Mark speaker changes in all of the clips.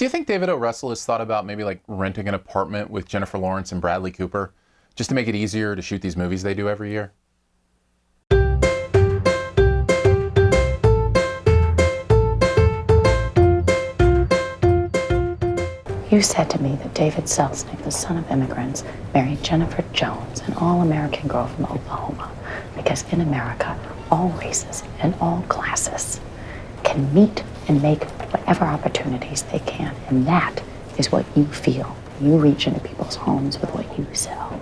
Speaker 1: Do you think David O. Russell has thought about maybe like renting an apartment with Jennifer Lawrence and Bradley Cooper just to make it easier to shoot these movies they do every year?
Speaker 2: You said to me that David Selznick, the son of immigrants, married Jennifer Jones, an all-American girl from Oklahoma, because in America, all races and all classes can meet and make whatever opportunities they can. And that is what you feel. You reach into people's homes with what you sell.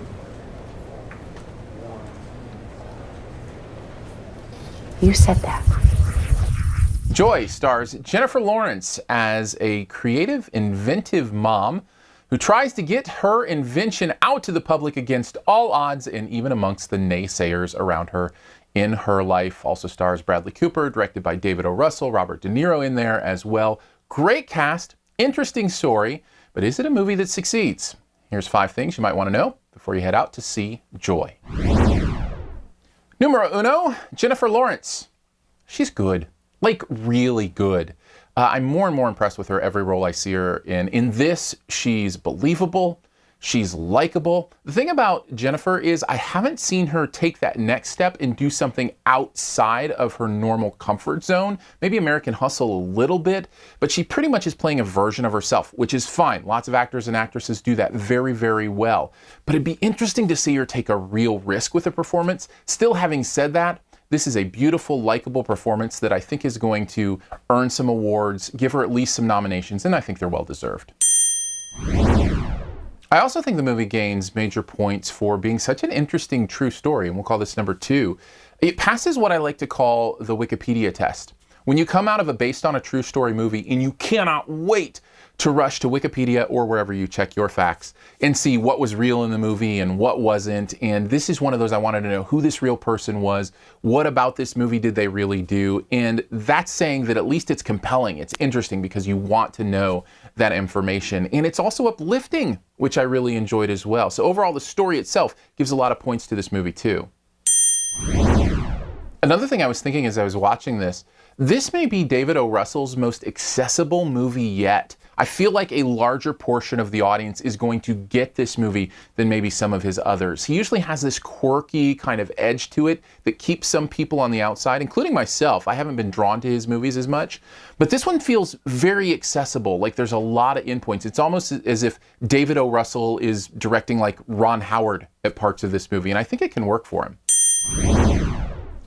Speaker 2: You said that.
Speaker 1: Joy stars Jennifer Lawrence as a creative, inventive mom who tries to get her invention out to the public against all odds and even amongst the naysayers around her in her life. Also stars Bradley Cooper, directed by David O. Russell, Robert De Niro in there as well. Great cast, interesting story, but is it a movie that succeeds? Here's 5 things you might want to know before you head out to see Joy. Numero uno, Jennifer Lawrence. She's good. Like, really good. I'm more and more impressed with her every role I see her in. In this, she's believable. She's likable. The thing about Jennifer is I haven't seen her take that next step and do something outside of her normal comfort zone. Maybe American Hustle a little bit, but she pretty much is playing a version of herself, which is fine. Lots of actors and actresses do that very, very well. But it'd be interesting to see her take a real risk with a performance. Still, having said that, this is a beautiful, likable performance that I think is going to earn some awards, give her at least some nominations, and I think they're well deserved. I also think the movie gains major points for being such an interesting true story, and we'll call this number 2. It passes what I like to call the Wikipedia test. When you come out of a based on a true story movie and you cannot wait to rush to Wikipedia or wherever you check your facts and see what was real in the movie and what wasn't. And this is one of those I wanted to know who this real person was, what about this movie did they really do? And that's saying that at least it's compelling, it's interesting because you want to know that information. And it's also uplifting, which I really enjoyed as well. So overall, the story itself gives a lot of points to this movie too. Another thing I was thinking as I was watching this may be David O. Russell's most accessible movie yet. I feel like a larger portion of the audience is going to get this movie than maybe some of his others. He usually has this quirky kind of edge to it that keeps some people on the outside, including myself. I haven't been drawn to his movies as much, but this one feels very accessible. Like there's a lot of endpoints. It's almost as if David O. Russell is directing like Ron Howard at parts of this movie, and I think it can work for him.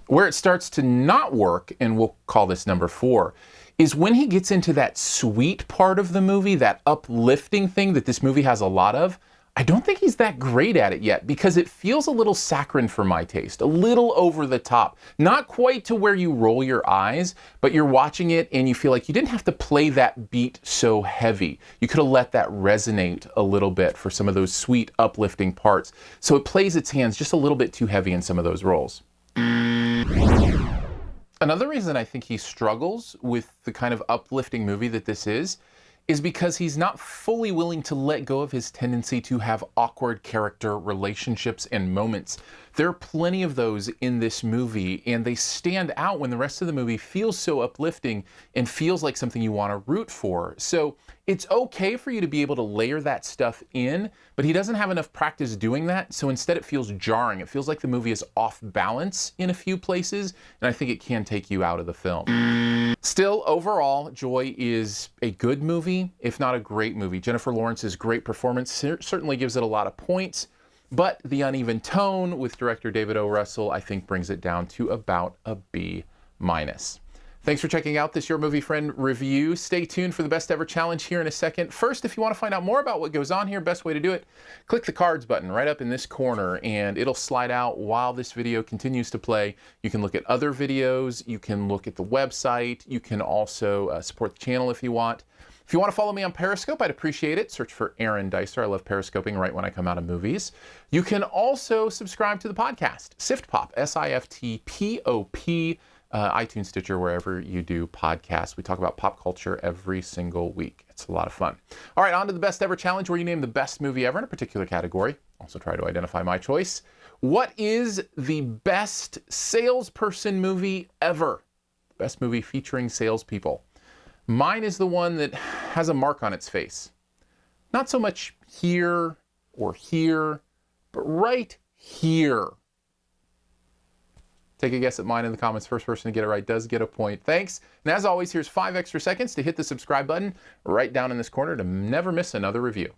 Speaker 1: Where it starts to not work, and we'll call this number 4, is when he gets into that sweet part of the movie, that uplifting thing that this movie has a lot of. I don't think he's that great at it yet because it feels a little saccharine for my taste, a little over the top. Not quite to where you roll your eyes, but you're watching it and you feel like you didn't have to play that beat so heavy. You could have let that resonate a little bit for some of those sweet, uplifting parts. So it plays its hands just a little bit too heavy in some of those roles. Another reason I think he struggles with the kind of uplifting movie that this is because he's not fully willing to let go of his tendency to have awkward character relationships and moments. There are plenty of those in this movie, and they stand out when the rest of the movie feels so uplifting and feels like something you want to root for. So it's okay for you to be able to layer that stuff in, but he doesn't have enough practice doing that, so instead it feels jarring. It feels like the movie is off balance in a few places, and I think it can take you out of the film. Still, overall, Joy is a good movie, if not a great movie. Jennifer Lawrence's great performance certainly gives it a lot of points, but the uneven tone with director David O. Russell, I think, brings it down to about a B-. Thanks for checking out this Your Movie Friend review. Stay tuned for the Best Ever Challenge here in a second. First, if you want to find out more about what goes on here, best way to do it, click the cards button right up in this corner and it'll slide out while this video continues to play. You can look at other videos, you can look at the website, you can also support the channel if you want. If you want to follow me on Periscope, I'd appreciate it. Search for Aaron Dicer. I love Periscoping right when I come out of movies. You can also subscribe to the podcast, SiftPop, SiftPop, iTunes, Stitcher, wherever you do podcasts. We talk about pop culture every single week. It's a lot of fun. All right, on to the Best Ever Challenge, where you name the best movie ever in a particular category. Also try to identify my choice. What is the best salesperson movie ever? Best movie featuring salespeople. Mine is the one that has a mark on its face. Not so much here or here, but right here. Take a guess at mine in the comments. First person to get it right does get a point. Thanks. And as always, here's 5 extra seconds to hit the subscribe button right down in this corner to never miss another review.